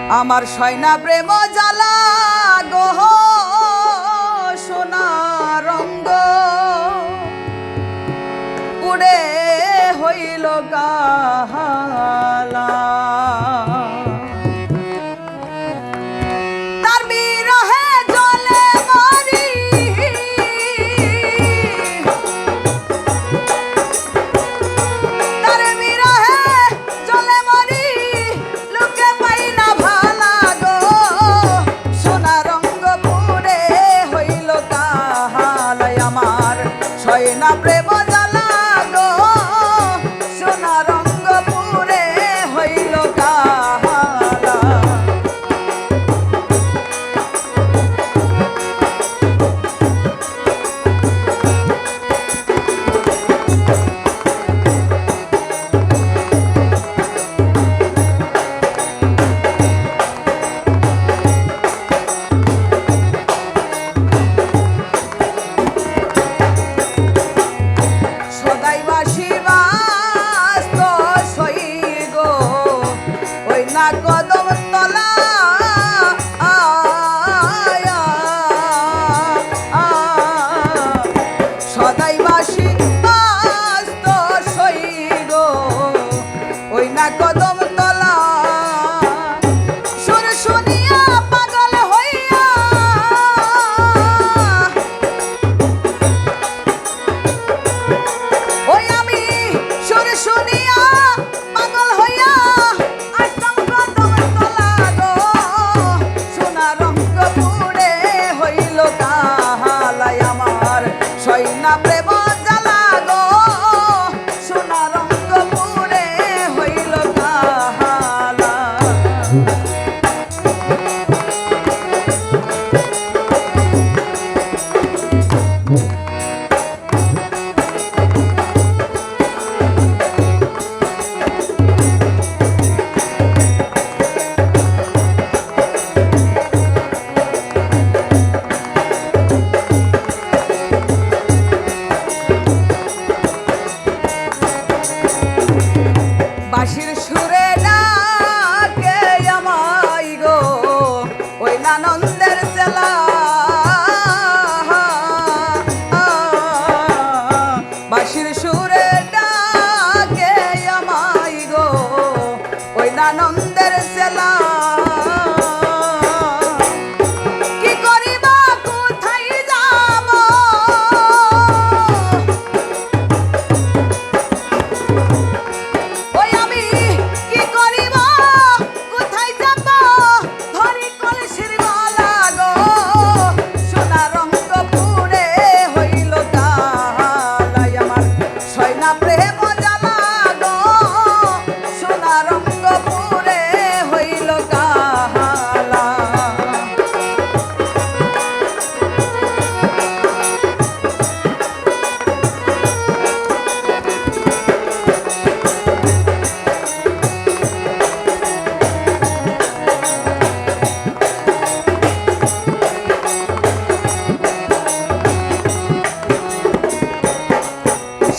আমার সয়না প্রেম জ্বালা গহ সোনা রঙ্গ পুড়ে হইল গাহালা তার বিরহে জ্বলে মরি তার বিরহে জ্বলে মরি লোকে পাই না ভালা গো সোনা রঙ্গ পুড়ে হইল গাহালা আমার সয়না প্রেম কদম তলা সদাই বাসি বাস্ত সই গো ওই না কদম তলা সুর শুনিয়া পাগল হইয়া ওই আমি সুর শুনিয়া পাগল হইয়া সয়না প্রেম জ্বালা গো সোনা রঙ্গ পুড়ে হইল গাহালা বাঁশির সুরে ডাকে আমায় গো ওই নানন্দের চেলা বাঁশির সুরে ডাকে আমায় গো ওই নানন্দের চেলা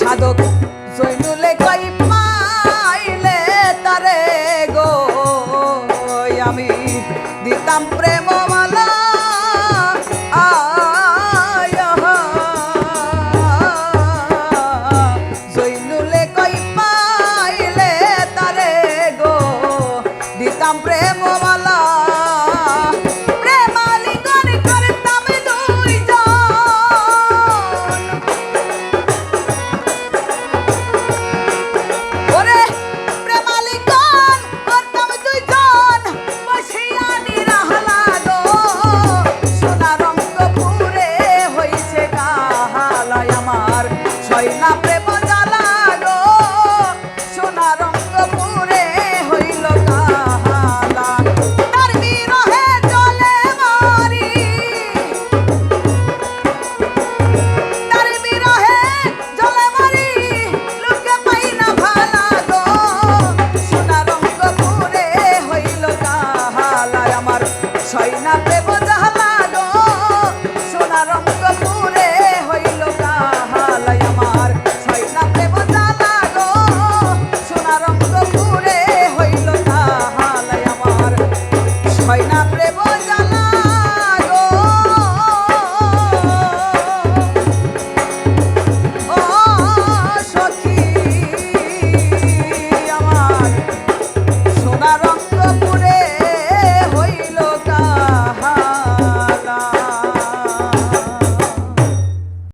সাধক জৈনুলে কই পাইলে তারে গো আমি দিতাম প্রেমমালা জৈনুলে কই পাইলে তারে গো দিতাম প্রেমমালা